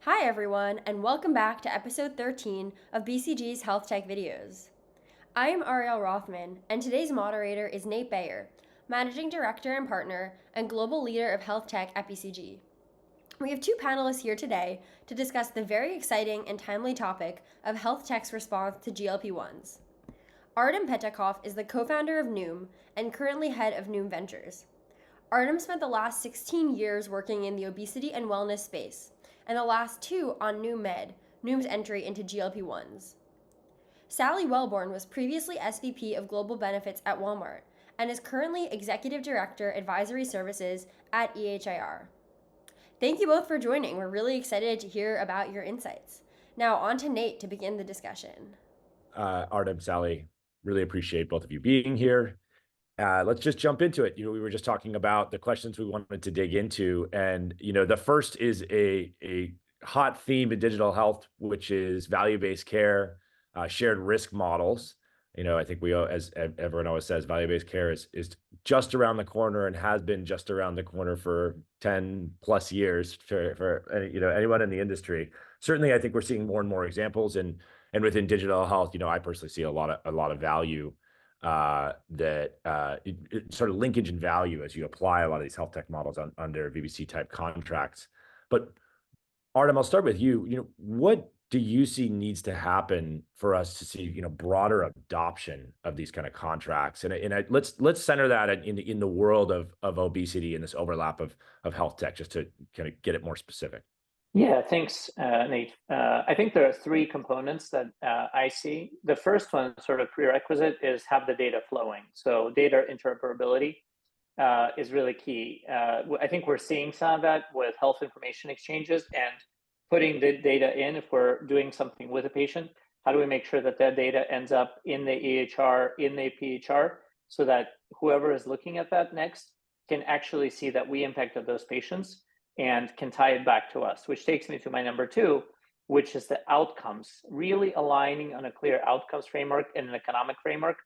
Hi everyone, and welcome back to episode 13 of BCG's Health Tech videos. I am Ariel Rothman, and today's moderator is Nate Beyor, Managing Director and Partner and Global Leader of Health Tech at BCG. We have two panelists here today to discuss the very exciting and timely topic of health tech's response to GLP-1s. Artem Petakov is the co-founder of Noom and currently head of Noom Ventures. Artem spent the last 16 years working in the obesity and wellness space, and the last two on Noom Med, Noom's entry into GLP-1s. Sally Welborn was previously SVP of Global Benefits at Walmart and is currently Executive Director Advisory Services at EHIR. Thank you both for joining. We're really excited to hear about your insights. Now on to Nate to begin the discussion. Artem, Sally, really appreciate both of you being here. Let's just jump into it. We were just talking about the questions we wanted to dig into. And, the first is a hot theme in digital health, which is value-based care, shared risk models. I think as everyone always says, value-based care is just around the corner and has been just around the corner for 10 plus years for anyone in the industry. Certainly, I think we're seeing more and more examples, and within digital health, I personally see a lot of value sort of linkage and value as you apply a lot of these health tech models under VBC type contracts. But Artem, I'll start with you. What do you see needs to happen for us to see broader adoption of these kind of contracts? And let's center that in the world of obesity and this overlap of health tech, just to kind of get it more specific. Yeah, thanks, Nate. I think there are three components that I see. The first one, sort of prerequisite, is have the data flowing. So data interoperability is really key. I think we're seeing some of that with health information exchanges and putting the data in. If we're doing something with a patient, how do we make sure that that data ends up in the EHR, in the PHR, so that whoever is looking at that next can actually see that we impacted those patients and can tie it back to us, which takes me to my number two, which is the outcomes, really aligning on a clear outcomes framework and an economic framework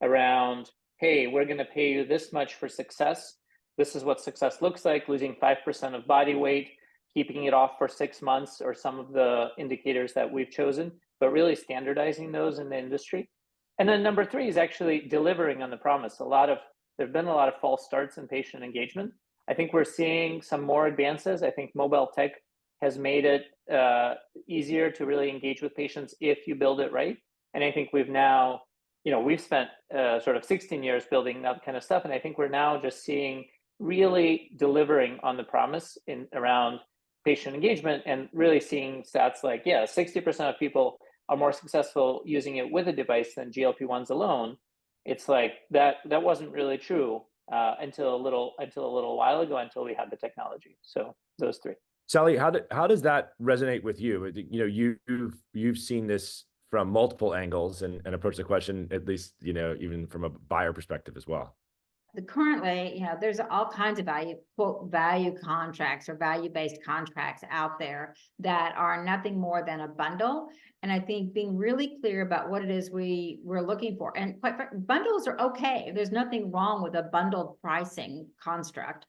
around, hey, we're going to pay you this much for success. This is what success looks like: losing 5% of body weight, keeping it off for 6 months, or some of the indicators that we've chosen, but really standardizing those in the industry. And then number three is actually delivering on the promise. There've been a lot of false starts in patient engagement. I think we're seeing some more advances. I think mobile tech has made it easier to really engage with patients if you build it right. And I think we've spent sort of 16 years building that kind of stuff. And I think we're now just seeing really delivering on the promise around patient engagement, and really seeing stats like, 60% of people are more successful using it with a device than GLP-1s alone. It's like that wasn't really true until a little while ago, until we had the technology. So those three. Sally, how does that resonate with you? You've seen this from multiple angles and approach the question, at least even from a buyer perspective as well. Currently, there's all kinds of value contracts or value-based contracts out there that are nothing more than a bundle. And I think being really clear about what it is we're looking for, and bundles are okay. There's nothing wrong with a bundled pricing construct.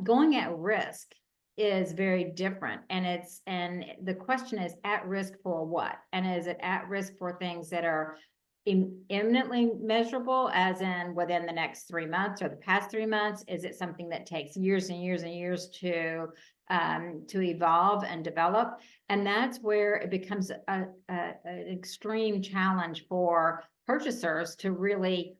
Going at risk is very different, and the question is, at risk for what? And is it at risk for things that are imminently measurable, as in within the next 3 months or the past 3 months? Is it something that takes years and years and years to evolve and develop? And that's where it becomes an extreme challenge for purchasers to really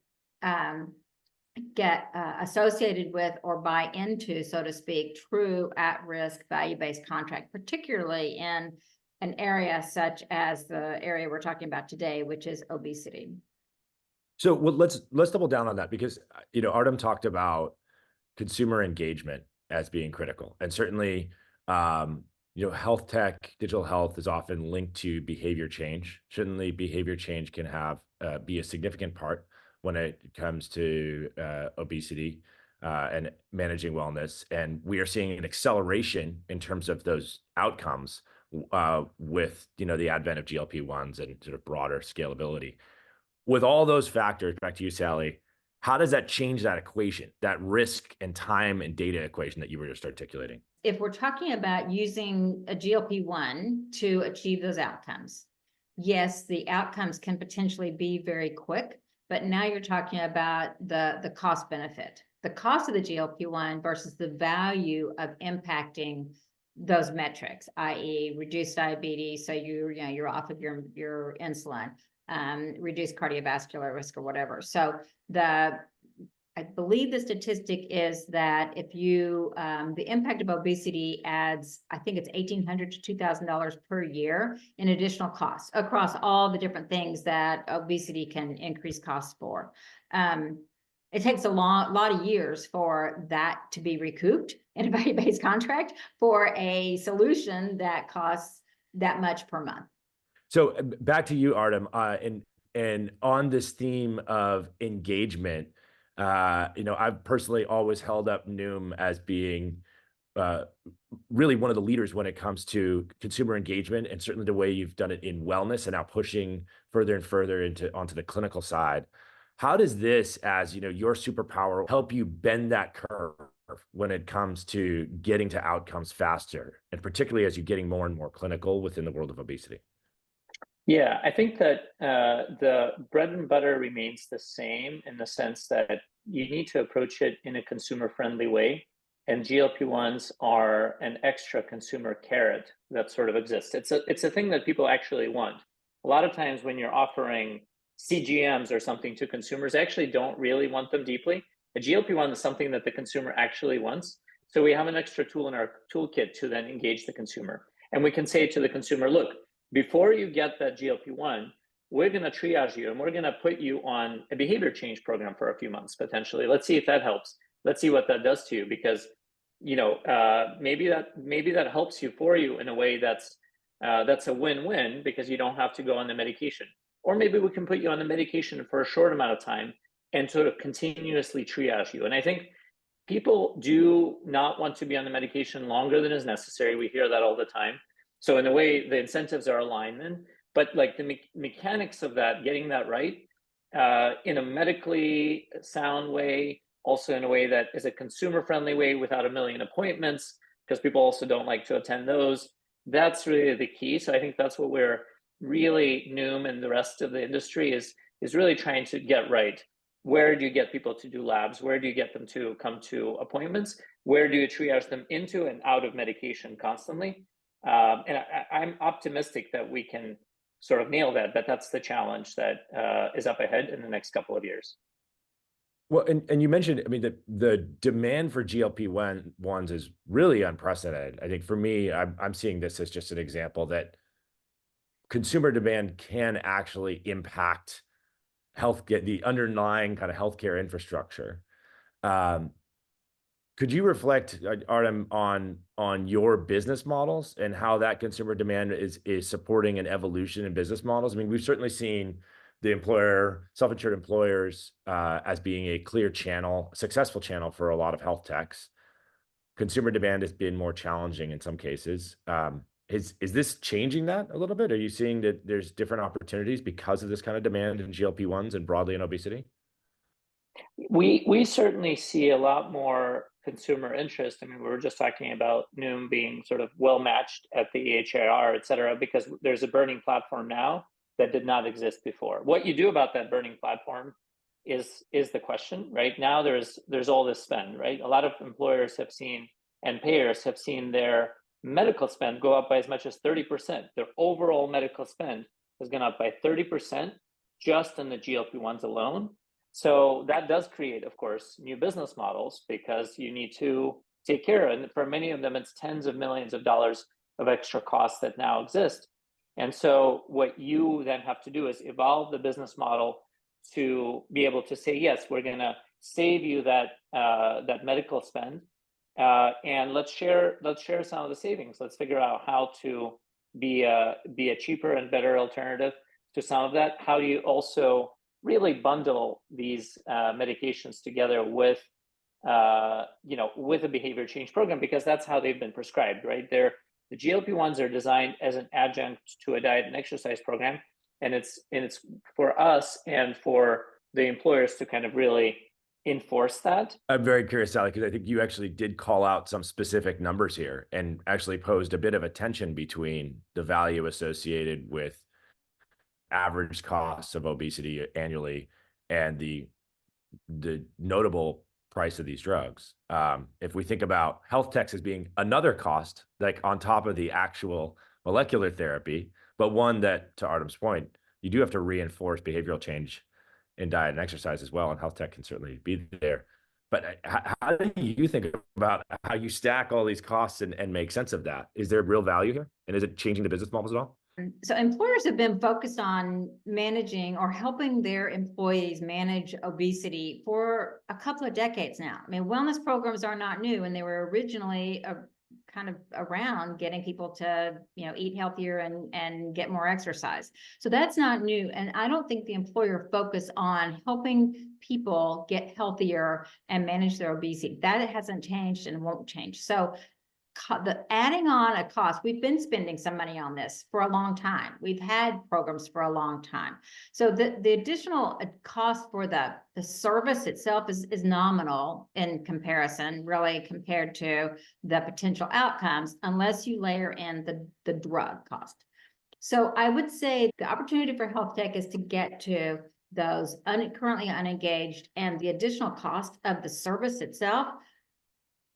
get associated with or buy into, so to speak, true at-risk value-based contract, particularly in an area such as the area we're talking about today, which is obesity. So let's double down on that, because Artem talked about consumer engagement as being critical, and certainly health tech, digital health is often linked to behavior change. Certainly, behavior change can be a significant part when it comes to obesity and managing wellness, and we are seeing an acceleration in terms of those outcomes with the advent of GLP-1s and sort of broader scalability. With all those factors, back to you, Sally, How does that change that equation, that risk and time and data equation that you were just articulating? If we're talking about using a GLP-1 to achieve those outcomes, yes, the outcomes can potentially be very quick, but now you're talking about the cost benefit, the cost of the GLP-1 versus the value of impacting those metrics, i.e. reduced diabetes, so you're off of your insulin, reduced cardiovascular risk or whatever. So I believe the statistic is that if you, the impact of obesity adds, I think it's $1,800 to $2,000 per year in additional costs across all the different things that obesity can increase costs for. It takes a lot of years for that to be recouped in a value-based contract for a solution that costs that much per month. So back to you, Artem, and on this theme of engagement, I've personally always held up Noom as being really one of the leaders when it comes to consumer engagement, and certainly the way you've done it in wellness and now pushing further and further onto the clinical side. How does this, as your superpower, help you bend that curve when it comes to getting to outcomes faster, and particularly as you're getting more and more clinical within the world of obesity? Yeah, I think that the bread and butter remains the same in the sense that you need to approach it in a consumer-friendly way. And GLP-1s are an extra consumer carrot that sort of exists. It's a thing that people actually want. A lot of times when you're offering CGMs or something to consumers, they actually don't really want them deeply. A GLP-1 is something that the consumer actually wants. So we have an extra tool in our toolkit to then engage the consumer. And we can say to the consumer, look, before you get that GLP-1, we're going to triage you and we're going to put you on a behavior change program for a few months, potentially. Let's see if that helps. Let's see what that does to you, because maybe that helps you in a way that's a win-win, because you don't have to go on the medication. Or maybe we can put you on the medication for a short amount of time and sort of continuously triage you. And I think people do not want to be on the medication longer than is necessary. We hear that all the time. So in a way, the incentives are aligned then, but like the mechanics of that, getting that right in a medically sound way, also in a way that is a consumer-friendly way without a million appointments, because people also don't like to attend those. That's really the key. So I think that's what we're really, Noom and the rest of the industry is really trying to get right. Where do you get people to do labs? Where do you get them to come to appointments? Where do you triage them into and out of medication constantly? And I'm optimistic that we can sort of nail that, but that's the challenge that is up ahead in the next couple of years. Well, and you mentioned, I mean, the demand for GLP-1s is really unprecedented. I think for me, I'm seeing this as just an example that consumer demand can actually impact the underlying kind of healthcare infrastructure. Could you reflect, Artem, on your business models and how that consumer demand is supporting an evolution in business models? I mean, we've certainly seen the self-insured employers as being a clear channel, successful channel for a lot of health techs. Consumer demand has been more challenging in some cases. Is this changing that a little bit? Are you seeing that there's different opportunities because of this kind of demand in GLP-1s and broadly in obesity? We certainly see a lot more consumer interest. I mean, we were just talking about Noom being sort of well matched at the EHIR, et cetera, because there's a burning platform now that did not exist before. What you do about that burning platform is the question, right? Now there's all this spend, right? A lot of employers have seen and payers have seen their medical spend go up by as much as 30%. Their overall medical spend has gone up by 30% just in the GLP-1s alone. So that does create, of course, new business models, because you need to take care of, and for many of them, it's tens of millions of dollars of extra costs that now exist. And so what you then have to do is evolve the business model to be able to say, yes, we're going to save you that medical spend, and let's share some of the savings. Let's figure out how to be a cheaper and better alternative to some of that. How do you also really bundle these medications together with a behavior change program, because that's how they've been prescribed, right? The GLP-1s are designed as an adjunct to a diet and exercise program, and it's for us and for the employers to kind of really enforce that. I'm very curious, Sally, because I think you actually did call out some specific numbers here and actually posed a bit of a tension between the value associated with average costs of obesity annually and the notable price of these drugs. If we think about health techs as being another cost, like on top of the actual molecular therapy, but one that, to Artem's point, you do have to reinforce behavioral change in diet and exercise as well, and health tech can certainly be there. But how do you think about how you stack all these costs and make sense of that? Is there real value here? And is it changing the business models at all? So employers have been focused on managing or helping their employees manage obesity for a couple of decades now. I mean, wellness programs are not new, and they were originally kind of around getting people to, eat healthier and get more exercise. So that's not new. And I don't think the employer focus on helping people get healthier and manage their obesity, that hasn't changed and won't change. So the adding on a cost, we've been spending some money on this for a long time. We've had programs for a long time. So the additional cost for the service itself is nominal in comparison, really, compared to the potential outcomes, unless you layer in the drug cost. So I would say the opportunity for health tech is to get to those currently unengaged, and the additional cost of the service itself,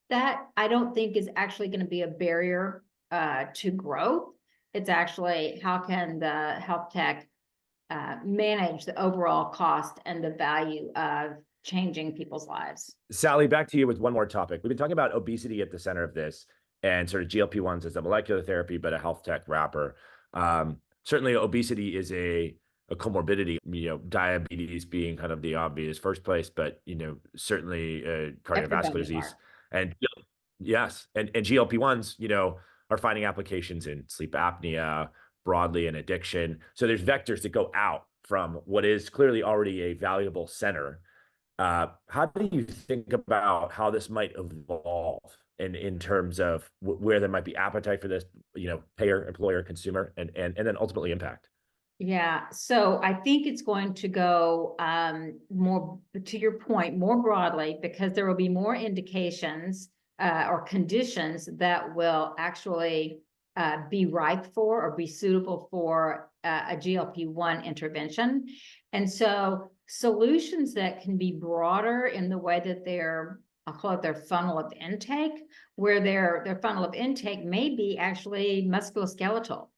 that I don't think is actually going to be a barrier to growth. It's actually, how can the health tech manage the overall cost and the value of changing people's lives? Sally, back to you with one more topic. We've been talking about obesity at the center of this, and sort of GLP-1s as a molecular therapy, but a health tech wrapper. Certainly obesity is a comorbidity, diabetes being kind of the obvious first place, but, certainly cardiovascular disease. And yes, and GLP-1s, are finding applications in sleep apnea, broadly, and addiction. So there's vectors that go out from what is clearly already a valuable center. How do you think about how this might evolve in terms of where there might be appetite for this, payer, employer, consumer, and then ultimately impact? Yeah, so I think it's going to go more, to your point, more broadly, because there will be more indications or conditions that will actually be ripe for or be suitable for a GLP-1 intervention. And so solutions that can be broader in the way that I'll call it their funnel of intake, where their funnel of intake may be actually musculoskeletal.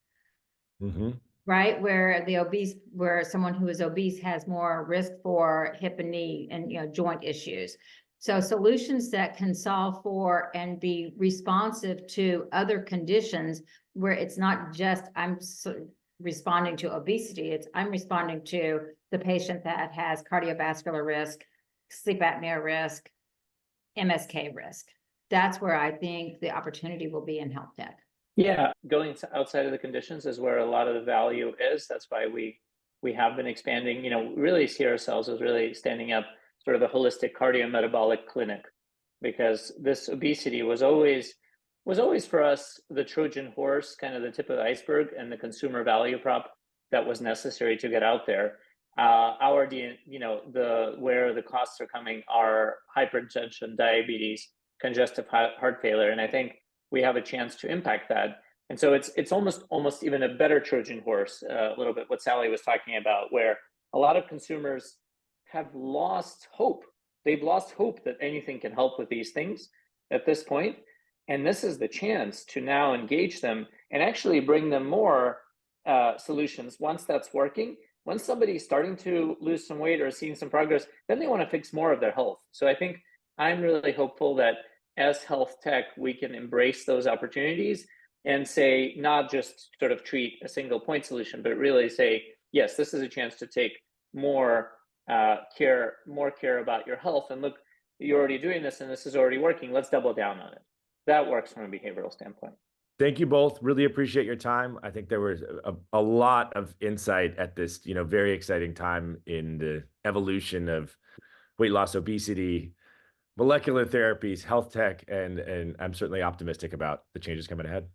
Mm-hmm. Right, where someone who is obese has more risk for hip and knee and joint issues. So solutions that can solve for and be responsive to other conditions, where it's not just responding to obesity, I'm responding to the patient that has cardiovascular risk, sleep apnea risk, MSK risk. That's where I think the opportunity will be in health tech. Yeah, going outside of the conditions is where a lot of the value is. That's why we have been expanding, really see ourselves as really standing up sort of a holistic cardiometabolic clinic, because this obesity was always for us the Trojan horse, kind of the tip of the iceberg, and the consumer value prop that was necessary to get out there. Where the costs are coming are hypertension, diabetes, congestive heart failure, and I think we have a chance to impact that. And so it's almost even a better Trojan horse, a little bit what Sally was talking about, where a lot of consumers have lost hope. They've lost hope that anything can help with these things at this point. And this is the chance to now engage them and actually bring them more solutions. Once that's working, once somebody's starting to lose some weight or seeing some progress, then they want to fix more of their health. So I think I'm really hopeful that as health tech, we can embrace those opportunities and say, not just sort of treat a single point solution, but really say, yes, this is a chance to take more care about your health. And look, you're already doing this and this is already working. Let's double down on it. That works from a behavioral standpoint. Thank you both. Really appreciate your time. I think there was a lot of insight at this, very exciting time in the evolution of weight loss, obesity, molecular therapies, health tech, and I'm certainly optimistic about the changes coming ahead.